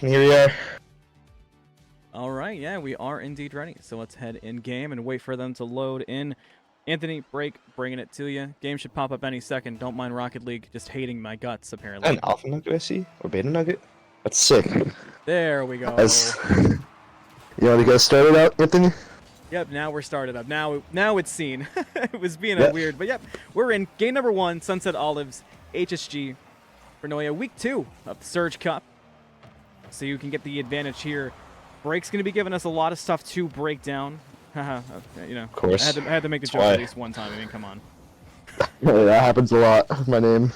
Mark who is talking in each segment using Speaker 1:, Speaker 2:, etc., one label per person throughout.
Speaker 1: here we are.
Speaker 2: All right, yeah, we are indeed ready. So let's head in game and wait for them to load in. Anthony, break, bringing it to you. Game should pop up any second. Don't mind Rocket League just hating my guts, apparently.
Speaker 1: An alpha nugget I see? Or beta nugget? That's sick.
Speaker 2: There we go.
Speaker 1: You want to get started out, Anthony?
Speaker 2: Yep, now we're started up. Now it's seen. It was being a weird, but yep, we're in game number 1, Sunset Olives, HSG, Vernoia, week 2 of the Surge Cup. So you can get the advantage here. Break's going to be giving us a lot of stuff to break down. You know,
Speaker 1: of course.
Speaker 2: I had to make the joke at least one time. I mean, come on.
Speaker 1: Yeah, that happens a lot with my name.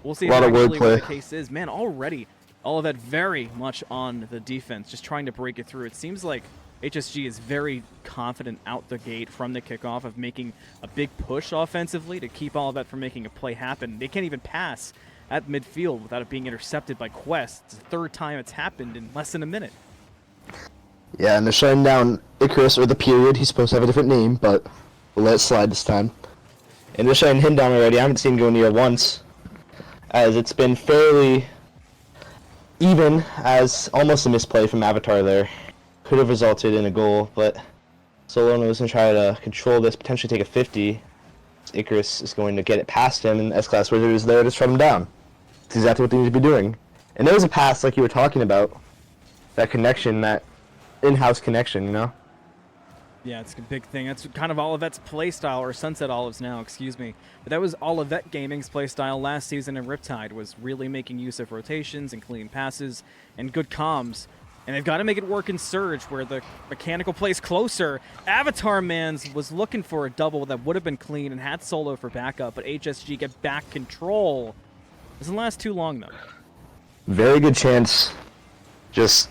Speaker 2: We'll see
Speaker 1: what
Speaker 2: the case is. Man, already, all of that very much on the defense, just trying to break it through. It seems like HSG is very confident out the gate from the kickoff of making a big push offensively to keep all of that from making a play happen. They can't even pass at midfield without it being intercepted by Quest. It's the third time it's happened in less than a minute.
Speaker 1: Yeah, and they're shutting down Icarus, or the Period. He's supposed to have a different name, but we'll let it slide this time. And they're shutting him down already. I haven't seen him go near once, as it's been fairly even, as almost a misplay from Avatar there. Could have resulted in a goal, but Solano is going to try to control this, potentially take a 50. Icarus is going to get it past him, and S-Class Wizard is there to shut him down. That's exactly what they need to be doing. And there was a pass, like you were talking about, that connection, that in-house connection, you know?
Speaker 2: Yeah, it's a big thing. That's kind of Olivet's playstyle, or Sunset Olives now, excuse me. But that was Olivet Gaming's playstyle last season in Riptide, was really making use of rotations and clean passes and good comms. And they've got to make it work in Surge, where the mechanical plays closer. Avatarmanz was looking for a double that would have been clean and had Solo for backup, but HSG get back control. Doesn't last too long, though.
Speaker 1: Very good chance. Just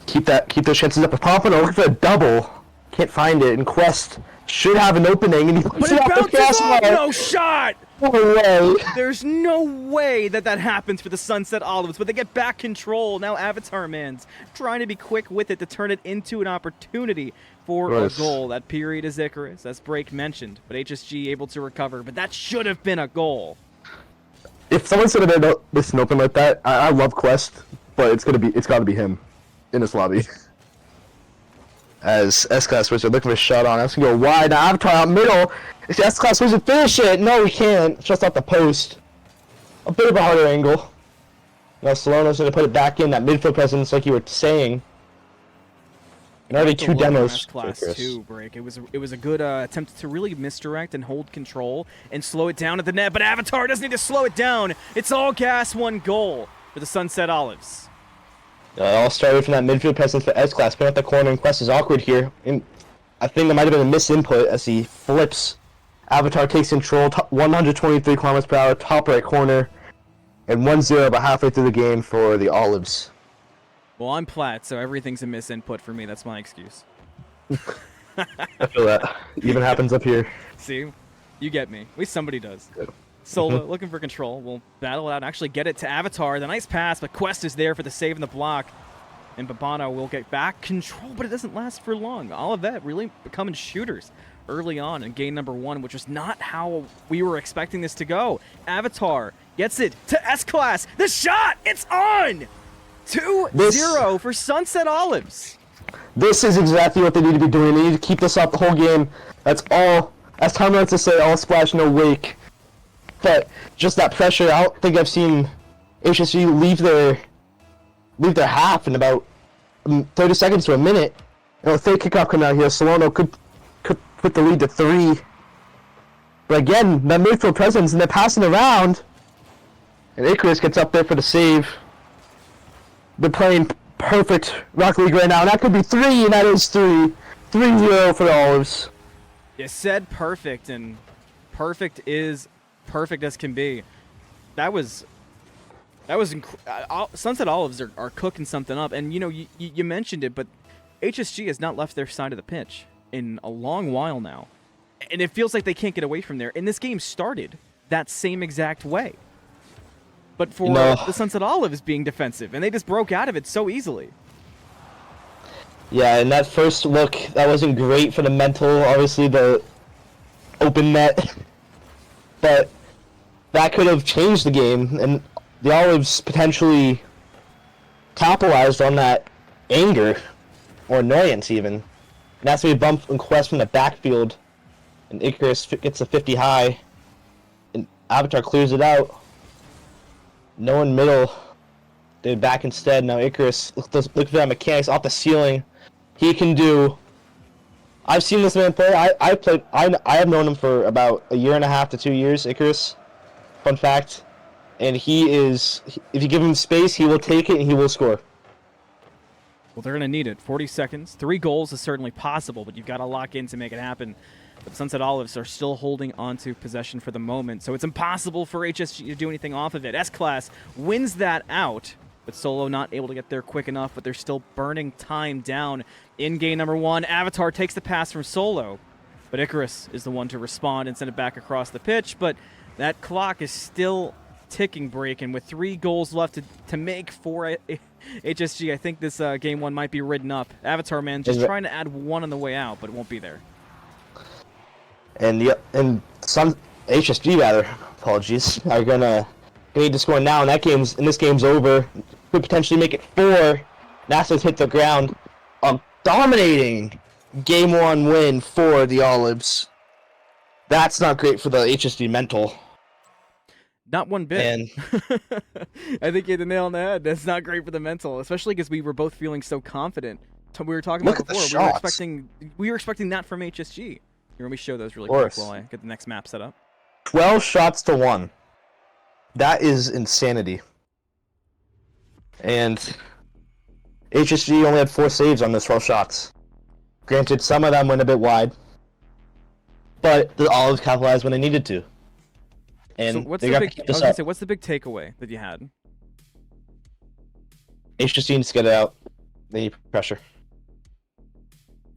Speaker 1: keep those chances up. If Pompano looking for a double, can't find it, and Quest should have an opening, and he puts it off the gas line.
Speaker 2: No shot!
Speaker 1: No way.
Speaker 2: There's no way that happens for the Sunset Olives, but they get back control. Now Avatarmanz trying to be quick with it to turn it into an opportunity for a goal. That Period is Icarus, as Break mentioned, but HSG able to recover, but that should have been a goal.
Speaker 1: If someone said it this an open like that, I love Quest, but it's got to be him in this lobby. As S-Class Wizard looking for a shot on, that's gonna go wide. Now Avatar out middle. It's S-Class Wizard, finish it! No, he can't. Just off the post. A bit of a harder angle. Now Solano's gonna put it back in, that midfield presence, like you were saying. And already 2 demos.
Speaker 2: Class 2 Break. It was a good attempt to really misdirect and hold control and slow it down at the net, but Avatar doesn't need to slow it down. It's all gas, 1 goal for the Sunset Olives.
Speaker 1: It all started from that midfield presence for S-Class, putting up the corner, and Quest is awkward here. And I think there might have been a misinput as he flips. Avatar takes control, 123 kilometers per hour, top right corner, and 1-0 about halfway through the game for the Olives.
Speaker 2: Well, I'm Platt, so everything's a misinput for me. That's my excuse.
Speaker 1: I feel that. Even happens up here.
Speaker 2: See? You get me. At least somebody does. Solo looking for control. We'll battle it out and actually get it to Avatar. The nice pass, but Quest is there for the save in the block. And Babano will get back control, but it doesn't last for long. Olivet really becoming shooters early on in game number 1, which was not how we were expecting this to go. Avatar gets it to S-Class. The shot! It's on! 2-0 for Sunset Olives.
Speaker 1: This is exactly what they need to be doing. They need to keep this up the whole game. That's all. As Tom likes to say, all splash, no wake. But just that pressure, I don't think I've seen HSG leave their half in about 30 seconds to a minute. And with third kickoff coming out here, Solano could put the lead to 3. But again, that midfield presence, and they're passing around. And Icarus gets up there for the save. They're playing perfect Rocket League right now, and that could be 3, and that is 3. 3-0 for the Olives.
Speaker 2: You said perfect, and perfect is perfect as can be. That was Sunset Olives are cooking something up, and you know you mentioned it, but HSG has not left their side of the pitch in a long while now, and it feels like they can't get away from there. And this game started that same exact way, but for the Sunset Olives being defensive, and they just broke out of it so easily.
Speaker 1: Yeah, and that first look, that wasn't great for the mental. Obviously, the open net, but that could have changed the game, and the Olives potentially capitalized on that anger or annoyance even. And that's when we bump and Quest from the backfield, and Icarus gets a 50 high, and Avatar clears it out. No one middle. They're back instead. Now Icarus, look for that mechanics off the ceiling. He can do. I've seen this man play. I have known him for about a year and a half to 2 years. Icarus, fun fact, and he is. If you give him space, he will take it and he will score.
Speaker 2: Well, they're going to need it. 40 seconds. 3 goals is certainly possible, but you've got to lock in to make it happen. But Sunset Olives are still holding onto possession for the moment, so it's impossible for HSG to do anything off of it. S-Class wins that out, but Solo not able to get there quick enough, but they're still burning time down in game number 1. Avatar takes the pass from Solo, but Icarus is the one to respond and send it back across the pitch, but that clock is still ticking, break, and with 3 goals left to make for HSG, I think this game 1 might be ridden up. Avatarmanz just trying to add 1 on the way out, but it won't be there.
Speaker 1: And some HSG apologies, are gonna need to score now, and this game's over. Could potentially make it 4. NASA's hit the ground. Dominating game 1 win for the Olives. That's not great for the HSG mental.
Speaker 2: Not one bit.
Speaker 1: And
Speaker 2: I think you hit the nail on the head. That's not great for the mental, especially because we were both feeling so confident. We were talking about before. We were expecting that from HSG. Here, let me show those really quick while I get the next map set up.
Speaker 1: 12 shots to 1. That is insanity. And HSG only had 4 saves on those 12 shots. Granted, some of them went a bit wide, but the Olives capitalized when they needed to. And
Speaker 2: so what's the big takeaway that you had?
Speaker 1: HSG needs to get it out. They need pressure.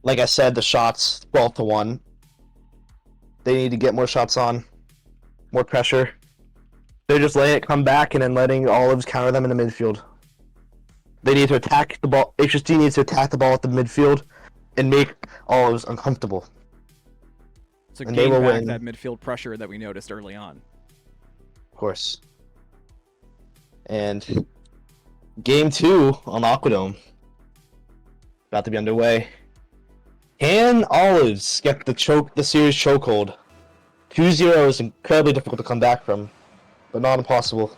Speaker 1: Like I said, the shots 12 to 1. They need to get more shots on, more pressure. They're just letting it come back and then letting Olives counter them in the midfield. They need to attack the ball. HSG needs to attack the ball at the midfield and make Olives uncomfortable.
Speaker 2: So gain back that midfield pressure that we noticed early on.
Speaker 1: Of course. And game 2 on Aquadome about to be underway. Can Olives get the series chokehold? 2-0 is incredibly difficult to come back from, but not impossible.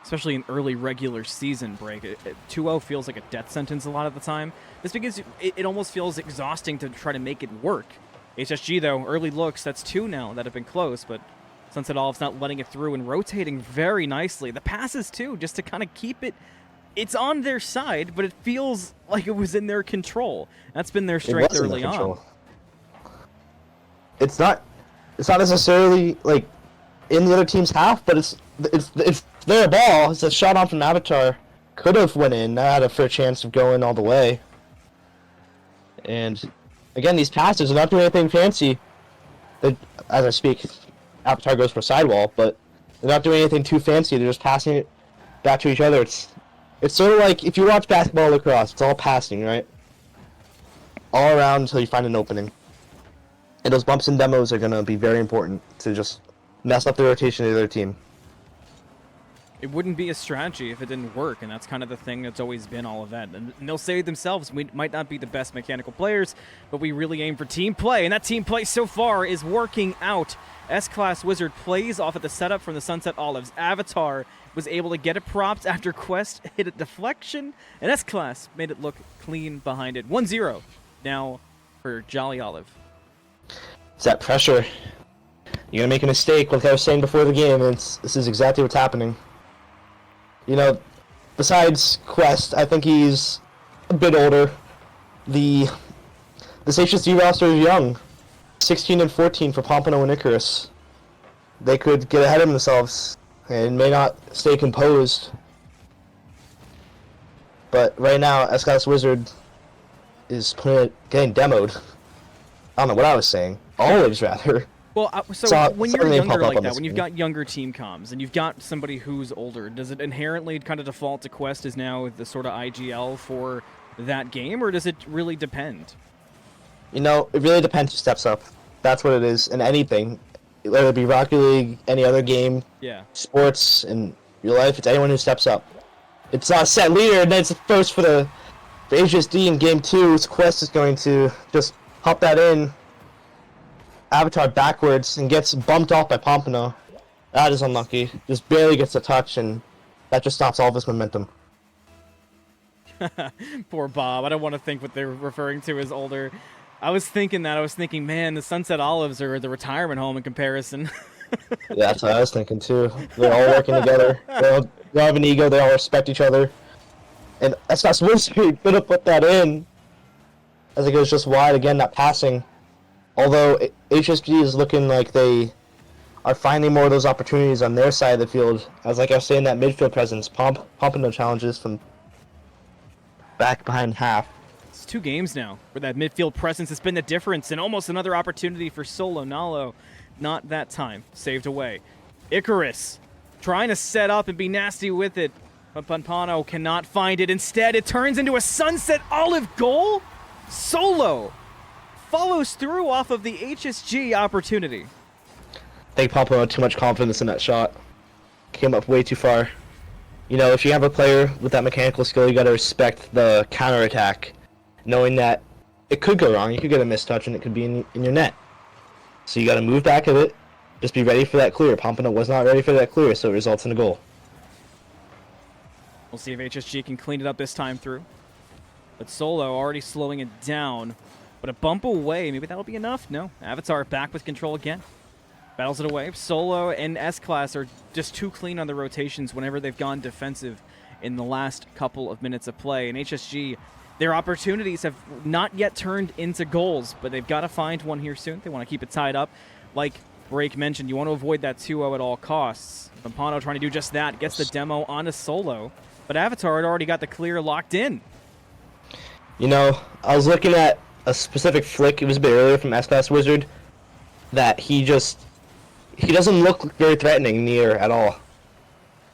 Speaker 2: Especially in early regular season break. 2-0 feels like a death sentence a lot of the time. This because it almost feels exhausting to try to make it work. HSG, though, early looks, that's 2 now that have been close, but Sunset Olives not letting it through and rotating very nicely. The passes, too, just to kind of keep it. It's on their side, but it feels like it was in their control. That's been their strength early on. It's not
Speaker 1: necessarily like in the other team's half, but it's their ball. It's a shot on from Avatar. Could have went in. That had a fair chance of going all the way. And again, these passes are not doing anything fancy. As I speak, Avatar goes for a sidewall, but they're not doing anything too fancy. They're just passing it back to each other. It's sort of like if you watch basketball or lacrosse, it's all passing, right? All around until you find an opening. And those bumps and demos are going to be very important to just mess up the rotation of the other team.
Speaker 2: It wouldn't be a strategy if it didn't work, and that's kind of the thing that's always been all of that. And they'll say themselves, we might not be the best mechanical players, but we really aim for team play, and that team play so far is working out. S-Class Wizard plays off at the setup from the Sunset Olives. Avatar was able to get it propped after Quest hit a deflection, and S-Class made it look clean behind it. 1-0 now for Jolly Olive.
Speaker 1: It's that pressure. You're going to make a mistake, like I was saying before the game, and this is exactly what's happening. You know, besides Quest, I think he's a bit older. This HSG roster is young. 16 and 14 for Pompano and Icarus. They could get ahead of themselves and may not stay composed. But right now, S-Class Wizard is getting demoed. I don't know what I was saying. Olives, rather.
Speaker 2: Well, so when you're younger like that, when you've got younger team comms, and you've got somebody who's older, does it inherently kind of default to Quest as now the sort of IGL for that game, or does it really depend?
Speaker 1: You know, it really depends who steps up. That's what it is in anything. Whether it be Rocket League, any other game, sports, in your life, it's anyone who steps up. it's set leader, and then it's first for HSD in game 2. Quest is going to just hop that in. Avatar backwards and gets bumped off by Pompano. That is unlucky. Just barely gets a touch, and that just stops all of his momentum.
Speaker 2: Poor Bob. I don't want to think what they're referring to as older. I was thinking that. I was thinking, man, the Sunset Olives are the retirement home in comparison.
Speaker 1: Yeah, that's what I was thinking too. They're all working together. They all have an ego. They all respect each other. And that's not supposed to be good to put that in. As it goes just wide again, not passing. Although HSG is looking like they are finding more of those opportunities on their side of the field. As like I was saying, that midfield presence, Pompano challenges from back behind half.
Speaker 2: It's 2 games now where that midfield presence has been the difference, and almost another opportunity for Solo Nalo. Not that time. Saved away. Icarus trying to set up and be nasty with it, but Pompano cannot find it. Instead, it turns into a Sunset Olive goal. Solo follows through off of the HSG opportunity.
Speaker 1: I think Pompano had too much confidence in that shot. Came up way too far. You know, if you have a player with that mechanical skill, you gotta respect the counterattack, knowing that it could go wrong. You could get a missed touch and it could be in your net. So you gotta move back of it. Just be ready for that clear. Pompano was not ready for that clear, so it results in a goal.
Speaker 2: We'll see if HSG can clean it up this time through. But Solo already slowing it down. But a bump away, maybe that'll be enough? No. Avatar back with control again. Battles it away. Solo and S-Class are just too clean on the rotations whenever they've gone defensive in the last couple of minutes of play. And HSG, their opportunities have not yet turned into goals, but they've got to find one here soon. They want to keep it tied up. Like Break mentioned, you want to avoid that 2-0 at all costs. Pompano trying to do just that. Gets the demo onto Solo. But Avatar had already got the clear locked in.
Speaker 1: You know, I was looking at a specific flick, it was a bit earlier from S-Class Wizard, that he doesn't look very threatening in the air at all.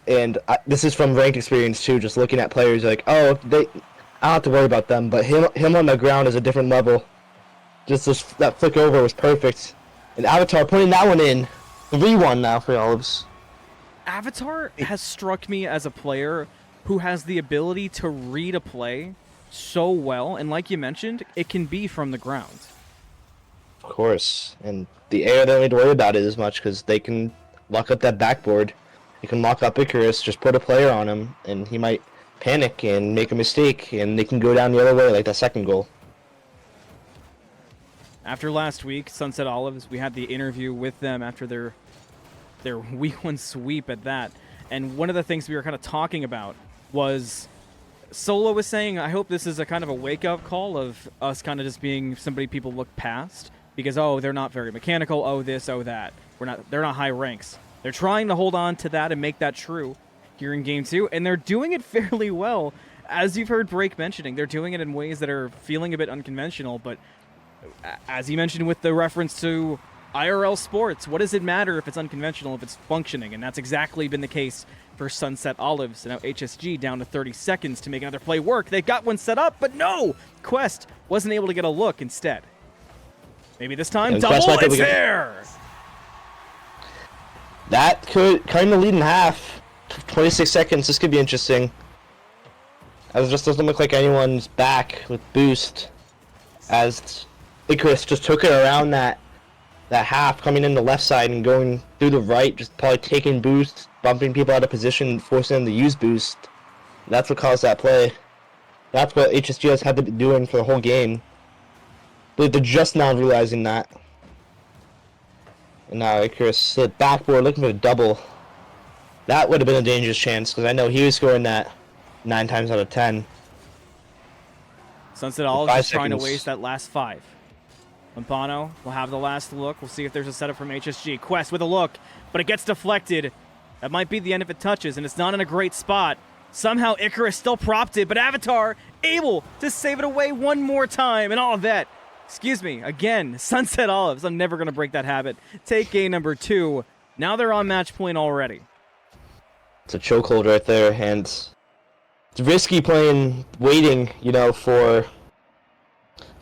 Speaker 1: And this is from ranked experience too, just looking at players like, oh, I don't have to worry about them, but him on the ground is a different level. Just that flick over was perfect. And Avatar putting that one in. 3-1 now for Olives.
Speaker 2: Avatar has struck me as a player who has the ability to read a play so well, and like you mentioned, it can be from the ground.
Speaker 1: Of course, and the air, they don't need to worry about it as much because they can lock up that backboard. You can lock up Icarus, just put a player on him, and he might panic and make a mistake, and they can go down the other way like that second goal.
Speaker 2: After last week, Sunset Olives, we had the interview with them after their week 1 sweep at that, and one of the things we were kind of talking about was Solo was saying, I hope this is a kind of a wake-up call of us kind of just being somebody people look past because, oh, they're not very mechanical, oh this, oh that. They're not high ranks. They're trying to hold on to that and make that true here in Game 2, and they're doing it fairly well. As you've heard Break mentioning, they're doing it in ways that are feeling a bit unconventional, but as he mentioned with the reference to IRL sports, what does it matter if it's unconventional, if it's functioning? And that's exactly been the case for Sunset Olives. And now HSG down to 30 seconds to make another play work. They got one set up, but no! Quest wasn't able to get a look instead. Maybe this time, double, it's there!
Speaker 1: That could kind of lead in half. 26 seconds, this could be interesting. As it just doesn't look like anyone's back with boost. As Icarus just took it around that half, coming in the left side and going through the right, just probably taking boost, bumping people out of position, forcing them to use boost. That's what caused that play. That's what HSG has had to be doing for the whole game. But they're just now realizing that. And now Icarus hit backboard looking for a double. That would have been a dangerous chance because I know he was scoring that 9 times out of 10.
Speaker 2: Sunset Olives is trying to waste that last 5. Pompano will have the last look. We'll see if there's a setup from HSG. Quest with a look, but it gets deflected. That might be the end if it touches, and it's not in a great spot. Somehow Icarus still propped it, but Avatar able to save it away one more time. And all of that, excuse me, again, Sunset Olives. I'm never going to break that habit. Take game number 2. Now they're on match point already.
Speaker 1: It's a chokehold right there, and it's risky waiting, you know, for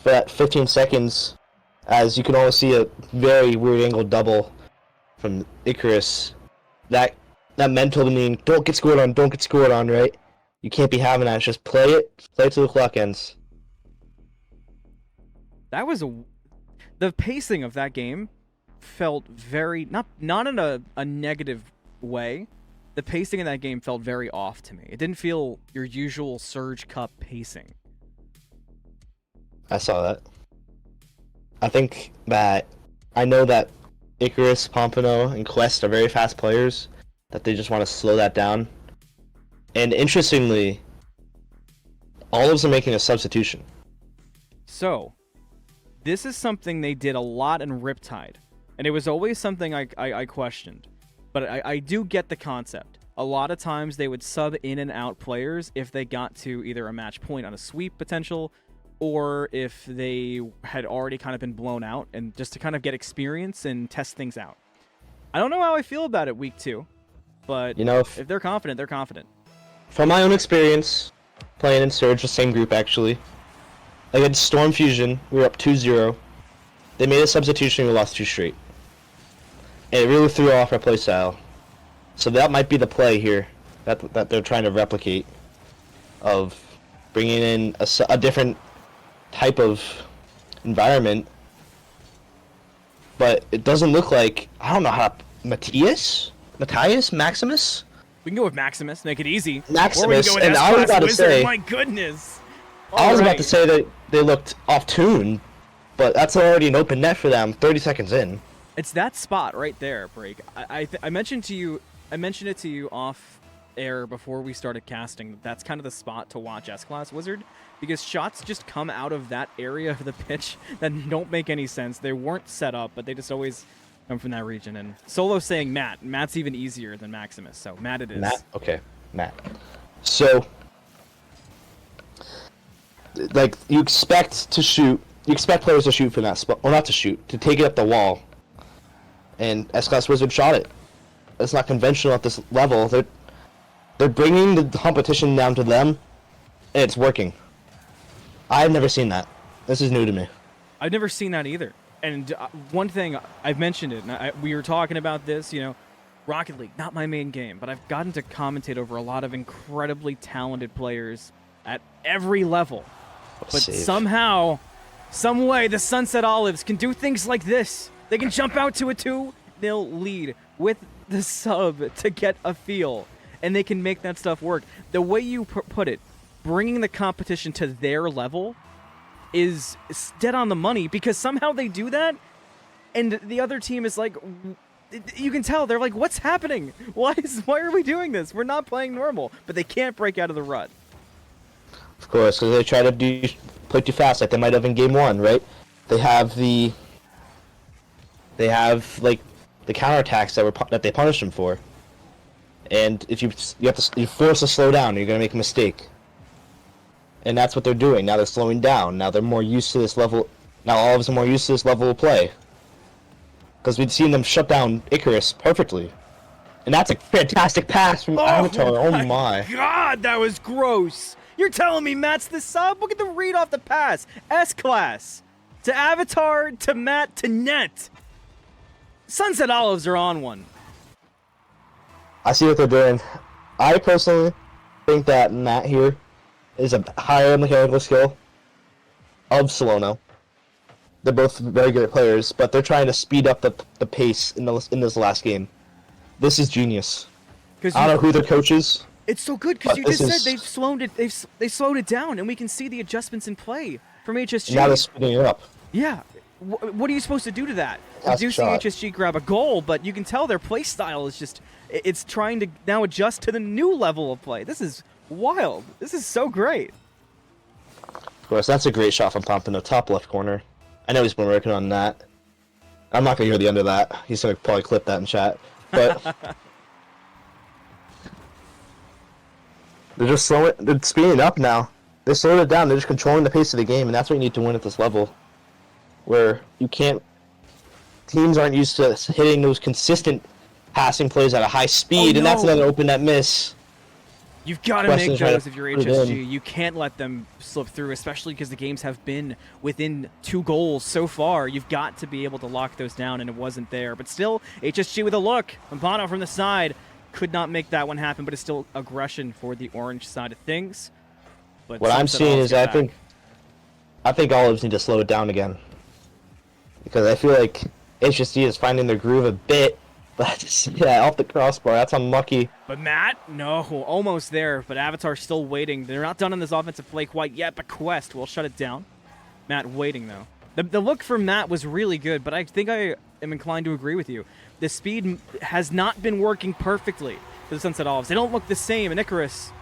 Speaker 1: that 15 seconds. As you can always see a very weird angle double from Icarus. That mental meaning, don't get scored on, right? You can't be having that. Just play it till the clock ends.
Speaker 2: That was the pacing of that game felt very not in a negative way. The pacing in that game felt very off to me. It didn't feel your usual Surge Cup pacing.
Speaker 1: I saw that. I think that I know that Icarus, Pompano, and Quest are very fast players, that they just want to slow that down. And interestingly, all of them are making a substitution.
Speaker 2: So, this is something they did a lot in Riptide, and it was always something I questioned. But I do get the concept. A lot of times they would sub in and out players if they got to either a match point on a sweep potential, or if they had already kind of been blown out, and just to kind of get experience and test things out. I don't know how I feel about it week 2, but if they're confident, they're confident.
Speaker 1: From my own experience, playing in Surge, the same group actually, against Storm Fusion, we were up 2-0. They made a substitution and we lost 2 straight. And it really threw off our playstyle. So that might be the play here that they're trying to replicate, of bringing in a different type of environment. But it doesn't look like, I don't know how, Matthias? Maximus?
Speaker 2: We can go with Maximus, make it easy.
Speaker 1: Maximus,
Speaker 2: or we can go with
Speaker 1: and I was about to
Speaker 2: Wizard.
Speaker 1: say,
Speaker 2: My goodness.
Speaker 1: I was about to say that they looked off tune, but that's already an open net for them 30 seconds in.
Speaker 2: It's that spot right there, Break. I mentioned it to you off air before we started casting. That's kind of the spot to watch S-Class Wizard, because shots just come out of that area of the pitch that don't make any sense. They weren't set up, but they just always come from that region. And Solo's saying Matt. Matt's even easier than Maximus, so Matt it is.
Speaker 1: Matt? Okay, Matt. So, like, you expect players to shoot from that spot, or not to shoot, to take it up the wall. And S-Class Wizard shot it. It's not conventional at this level. They're bringing the competition down to them, and it's working. I've never seen that. This is new to me.
Speaker 2: I've never seen that either. And one thing, I've mentioned it, and we were talking about this, Rocket League, not my main game, but I've gotten to commentate over a lot of incredibly talented players at every level. But somehow, some way, the Sunset Olives can do things like this. They can jump out to a 2-0 lead with the sub to get a feel, and they can make that stuff work. The way you put it, bringing the competition to their level is dead on the money, because somehow they do that, and the other team is like, you can tell, they're like, what's happening? Why are we doing this? We're not playing normal, but they can't break out of the rut.
Speaker 1: Of course, because they try to play too fast, like they might have in game 1, right? They have like the counterattacks that they punish them for, and if you force to slow down, you're gonna make a mistake. And that's what they're doing. Now they're slowing down. Now they're more used to this level. Now all of us are more used to this level of play, because we'd seen them shut down Icarus perfectly, and that's a fantastic pass from Avatar. Oh my
Speaker 2: God, that was gross. You're telling me Matt's the sub? Look at the read off the pass. S-Class to Avatar to Matt to net. Sunset Olives are on one.
Speaker 1: I see what they're doing. I personally think that Matt here is a higher mechanical skill of Solono. They're both very good players, but they're trying to speed up the pace in this last game. This is genius. I don't know who their coach is.
Speaker 2: It's so good because you just said they've slowed it. They slowed it down, and we can see the adjustments in play from HSG.
Speaker 1: Now they're speeding it up.
Speaker 2: Yeah. What are you supposed to do to that? I do see HSG grab a goal, but you can tell their play style is just, it's trying to now adjust to the new level of play. This is wild. This is so great.
Speaker 1: Of course, that's a great shot from Pompano, top left corner. I know he's been working on that. I'm not going to hear the end of that. He's going to probably clip that in chat. But they're speeding it up now. They slowed it down. They're just controlling the pace of the game, and that's what you need to win at this level, where teams aren't used to hitting those consistent passing plays at a high speed, and that's another open net miss.
Speaker 2: You've got to make those if you're HSG. You can't let them slip through, especially because the games have been within 2 goals so far. You've got to be able to lock those down, and it wasn't there. But still, HSG with a look. Pompano from the side. Could not make that one happen, but it's still aggression for the orange side of things. But
Speaker 1: What I'm
Speaker 2: Sunset
Speaker 1: seeing
Speaker 2: Olives
Speaker 1: is
Speaker 2: get
Speaker 1: I
Speaker 2: back.
Speaker 1: think Olives need to slow it down again. Because I feel like HSD is finding their groove a bit, but yeah, off the crossbar, that's unlucky.
Speaker 2: But Matt, no, almost there, but Avatar's still waiting. They're not done on this offensive play quite yet, but Quest will shut it down. Matt waiting, though. The look from Matt was really good, but I think I am inclined to agree with you. The speed has not been working perfectly for the Sunset Olives. They don't look the same, and Icarus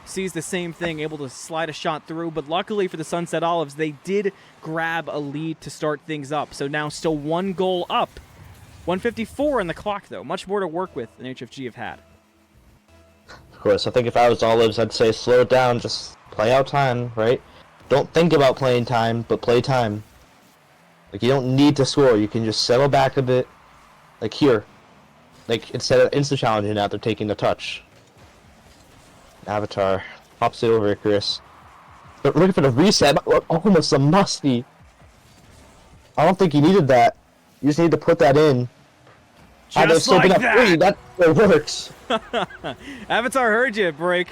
Speaker 2: sees the same thing, able to slide a shot through, but luckily for the Sunset Olives, they did grab a lead to start things up. So now still 1 goal up. 154 on the clock, though. Much more to work with than HFG have had.
Speaker 1: Of course, I think if I was Olives, I'd say slow it down, just play out time, right? Don't think about playing time, but play time. Like, you don't need to score, you can just settle back a bit. Like here. Like, instead of insta-challenging now, they're taking the touch. Avatar pops it over Icarus. But looking for the reset, almost a musty. I don't think you needed that. You just need to put that in.
Speaker 2: Just like that!
Speaker 1: That works.
Speaker 2: Avatar heard you, Break.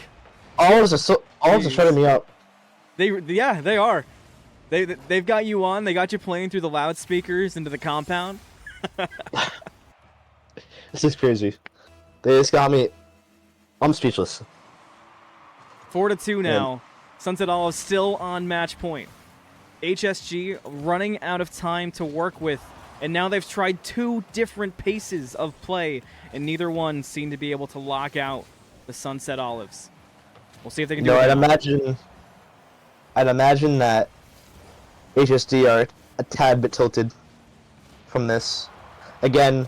Speaker 1: Olives are shutting me up.
Speaker 2: They are. They've got you on. They got you playing through the loudspeakers into the compound.
Speaker 1: This is crazy. They just got me. I'm speechless.
Speaker 2: 4-2 now. Sunset Olives still on match point. HSG running out of time to work with, and now they've tried 2 different paces of play, and neither one seemed to be able to lock out the Sunset Olives. We'll see if they can do it.
Speaker 1: I'd imagine that HSD are a tad bit tilted from this. Again,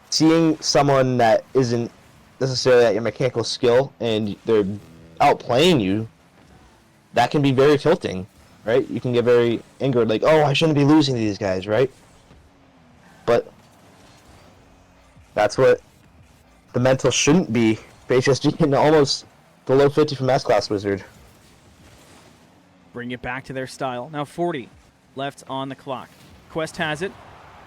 Speaker 1: seeing someone that isn't necessarily at your mechanical skill and they're outplaying you, that can be very tilting, right? You can get very angered, like, oh, I shouldn't be losing to these guys, right? But that's what the mental shouldn't be for HSG, and almost below 50 from S-Class Wizard.
Speaker 2: Bring it back to their style. Now 40 left on the clock. Quest has it.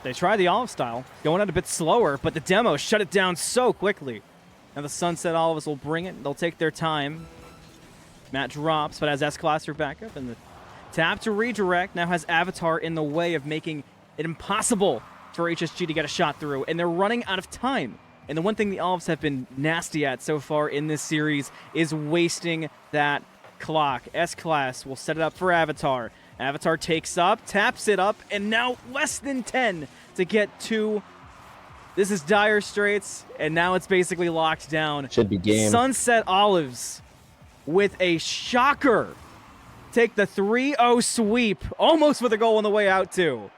Speaker 2: They try the Olive style, going out a bit slower, but the demo shut it down so quickly. Now the Sunset Olives will bring it. They'll take their time. Matt drops, but has S-Class for backup, and the tap to redirect now has Avatar in the way of making it impossible for HSG to get a shot through, and they're running out of time. And the one thing the Olives have been nasty at so far in this series is wasting that clock. S-Class will set it up for Avatar. Avatar takes up, taps it up, and now less than 10 to get to. This is dire straits, and now it's basically locked down.
Speaker 1: Should be game.
Speaker 2: Sunset Olives with a shocker. Take the 3-0 sweep, almost with a goal on the way out, too.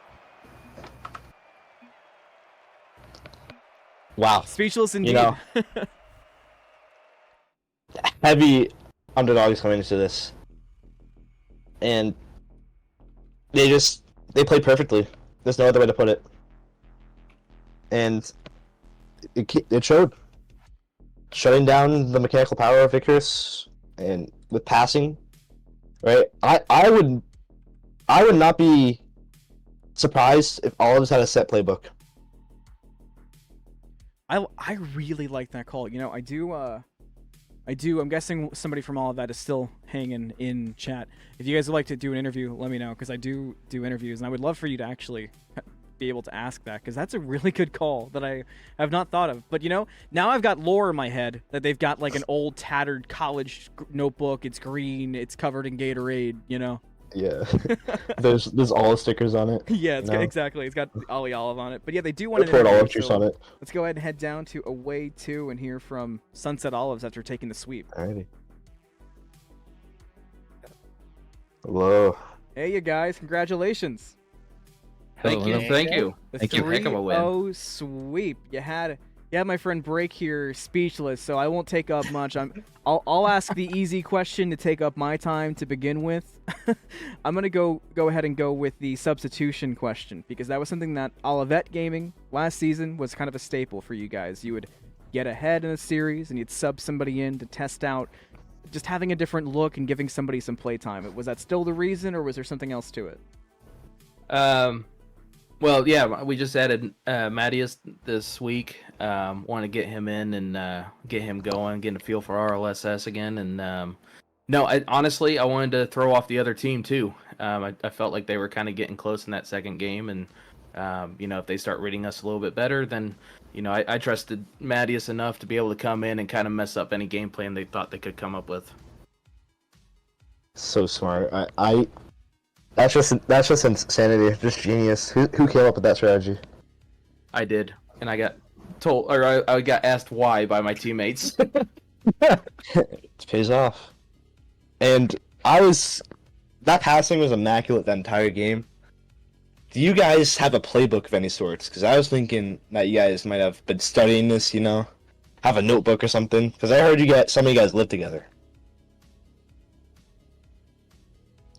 Speaker 1: Wow.
Speaker 2: Speechless indeed.
Speaker 1: You know, heavy underdogs coming into this. And they play perfectly. There's no other way to put it. And it showed. Shutting down the mechanical power of Icarus and with passing, right? I would not be surprised if Olives had a set playbook.
Speaker 2: I really like that call. You know, I do. I'm guessing somebody from all of that is still hanging in chat. If you guys would like to do an interview, let me know, because I do interviews, and I would love for you to actually be able to ask that, because that's a really good call that I have not thought of. But, you know, now I've got lore in my head that they've got, like, an old, tattered college notebook. It's green. It's covered in Gatorade, you know?
Speaker 1: Yeah. there's olive stickers on it.
Speaker 2: Yeah, exactly. It's got Ollie Olive on it. But, yeah, they do want to
Speaker 1: put olive juice on it.
Speaker 2: Let's go ahead and head down to Away 2 and hear from Sunset Olives after taking the sweep.
Speaker 1: Alrighty. Hello.
Speaker 2: Hey, you guys. Congratulations.
Speaker 3: Thank you. Thank you.
Speaker 2: The
Speaker 3: Thank you. Heck of a win.
Speaker 2: 3-0 sweep. You had my friend Break here speechless, so I won't take up much. I'll ask the easy question to take up my time to begin with. I'm gonna go ahead and go with the substitution question, because that was something that Olivet Gaming last season was kind of a staple for you guys. You would get ahead in a series and you'd sub somebody in to test out just having a different look and giving somebody some playtime. Was that still the reason, or was there something else to it?
Speaker 3: Well, yeah, we just added Mattias this week. Want to get him in and get him going, getting a feel for RLSS again. And no, honestly, I wanted to throw off the other team too. I felt like they were kind of getting close in that second game, and if they start reading us a little bit better, then I trusted Mattias enough to be able to come in and kind of mess up any game plan they thought they could come up with.
Speaker 1: So smart. That's just insanity. Just genius. Who came up with that strategy?
Speaker 3: I did, and I got told, or I got asked why by my teammates.
Speaker 1: It pays off. And that passing was immaculate that entire game. Do you guys have a playbook of any sorts? Because I was thinking that you guys might have been studying this, have a notebook or something. Because I heard some of you guys live together.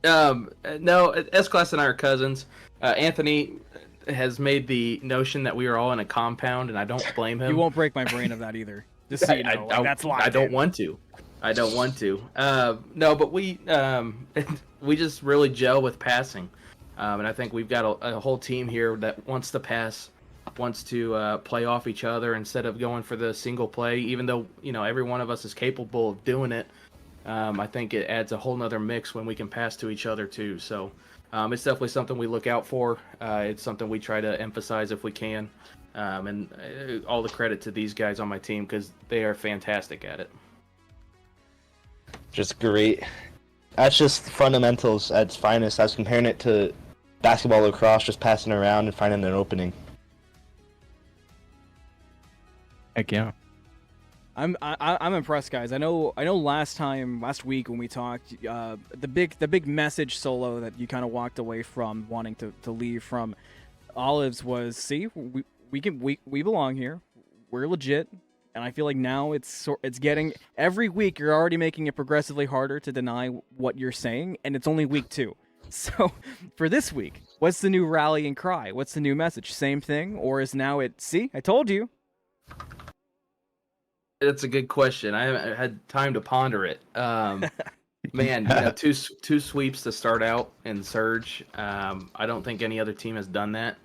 Speaker 3: No, S-Class and I are cousins. Anthony has made the notion that we are all in a compound, and I don't blame him.
Speaker 2: You won't break my brain of that either. Just so you know, that's locked
Speaker 3: I don't
Speaker 2: in.
Speaker 3: want to. I don't want to. No, but we just really gel with passing, and I think we've got a whole team here that wants to pass, wants to play off each other instead of going for the single play. Even though every one of us is capable of doing it. I think it adds a whole nother mix when we can pass to each other too. So it's definitely something we look out for. It's something we try to emphasize if we can. And all the credit to these guys on my team because they are fantastic at it.
Speaker 1: Just great. That's just fundamentals at its finest. I was comparing it to basketball lacrosse, just passing around and finding an opening.
Speaker 4: Heck yeah.
Speaker 2: I'm impressed, guys. I know. Last week when we talked, the big message solo that you kind of walked away from wanting to leave from Olives was, see, we belong here. We're legit, and I feel like now it's getting every week you're already making it progressively harder to deny what you're saying, and it's only week 2. So for this week, what's the new rallying cry? What's the new message? Same thing, or is now it? See, I told you.
Speaker 3: That's a good question. I haven't had time to ponder it. Man, two sweeps to start out in Surge. I don't think any other team has done that.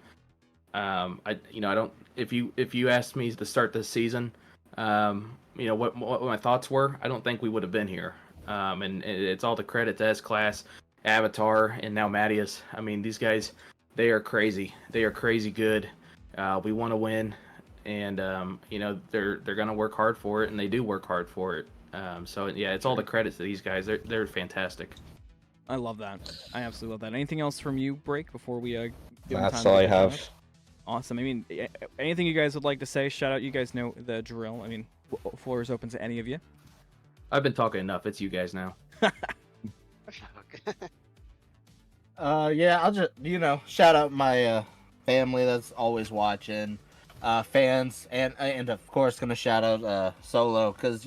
Speaker 3: I don't. If you asked me to start this season, what my thoughts were, I don't think we would have been here. And it's all the credit to S-Class, Avatar, and now Mattias. I mean, these guys, they are crazy. They are crazy good. We want to win. And they're gonna work hard for it, and they do work hard for it. So yeah, it's all the credits to these guys. They're fantastic.
Speaker 2: I love that. I absolutely love that. Anything else from you, Break, before we give
Speaker 1: That's
Speaker 2: time
Speaker 1: all
Speaker 2: to
Speaker 1: I have.
Speaker 2: Awesome. I mean, anything you guys would like to say? Shout out. You guys know the drill. I mean, floor is open to any of you.
Speaker 3: I've been talking enough. It's you guys now.
Speaker 5: Yeah, I'll just shout out my family that's always watching. Fans and of course gonna shout out Solo because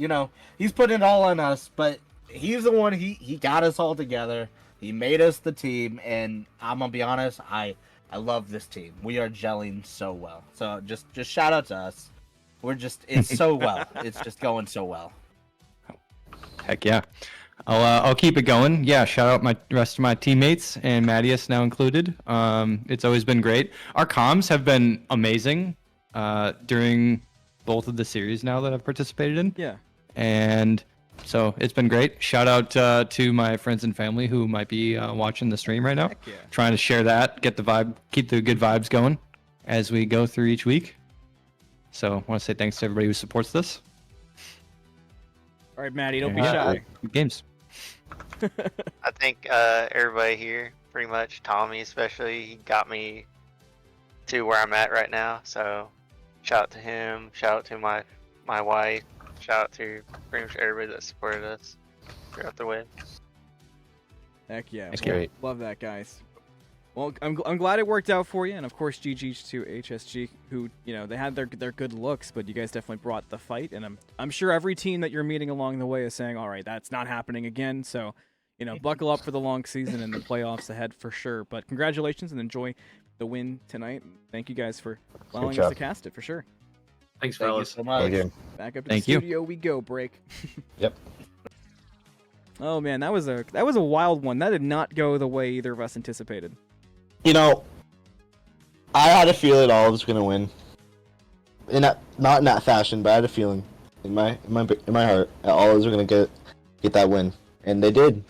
Speaker 5: he's putting it all on us, but he's the one he got us all together. He made us the team, and I'm gonna be honest, I love this team. We are gelling so well. So just shout out to us. It's so well. It's just going so well.
Speaker 4: Heck yeah. I'll keep it going. Yeah, shout out my rest of my teammates and Mattias now included. It's always been great. Our comms have been amazing. During both of the series now that I've participated in.
Speaker 2: Yeah.
Speaker 4: And so it's been great. Shout out to my friends and family who might be watching the stream right now.
Speaker 2: Heck yeah.
Speaker 4: Trying to share that, get the vibe, keep the good vibes going as we go through each week. So I want to say thanks to everybody who supports this.
Speaker 2: All right, Maddie, don't be shy.
Speaker 4: Good games.
Speaker 6: I think everybody here, pretty much Tommy especially, he got me to where I'm at right now. So shout out to him, shout out to my wife, shout out to pretty much everybody that supported us throughout the way.
Speaker 2: Heck yeah.
Speaker 1: That's great.
Speaker 2: Love that, guys. Well, I'm glad it worked out for you, and of course GG's to HSG, who they had their good looks, but you guys definitely brought the fight, and I'm sure every team that you're meeting along the way is saying, all right, that's not happening again. So, buckle up for the long season and the playoffs ahead for sure. But congratulations and enjoy the win tonight. Thank you guys for allowing us to cast it for sure.
Speaker 3: Thanks,
Speaker 5: Thank you
Speaker 3: fellas.
Speaker 5: so much.
Speaker 1: Thank you.
Speaker 2: Back up to
Speaker 4: Thank
Speaker 2: the
Speaker 4: you.
Speaker 2: studio we go. Break.
Speaker 1: Yep.
Speaker 2: Oh man, that was a wild one. That did not go the way either of us anticipated.
Speaker 1: I had a feeling all was gonna win. Not in that fashion, but I had a feeling in my heart that all was gonna get that win, and they did.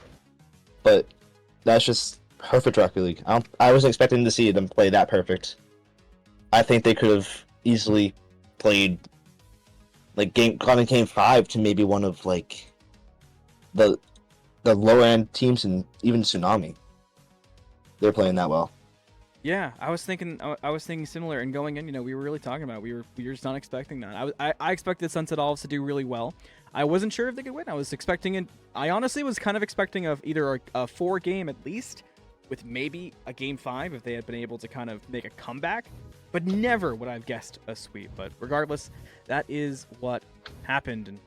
Speaker 1: But that's just perfect Rocket League. I wasn't expecting to see them play that perfect. I think they could have easily played like gone in game 5 to maybe one of like the lower end teams and even Tsunami. They're playing that well.
Speaker 2: Yeah, I was thinking similar, and going in, you know, we were really talking about we were just not expecting that. I expected Sunset Olives to do really well. I wasn't sure if they could win. I was expecting it. I honestly was kind of expecting of either a 4 game at least, with maybe a game 5 if they had been able to kind of make a comeback, but never would I've guessed a sweep. But regardless, that is what happened, and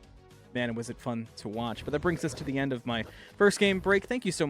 Speaker 2: man, was it fun to watch. But that brings us to the end of my first game break. Thank you so much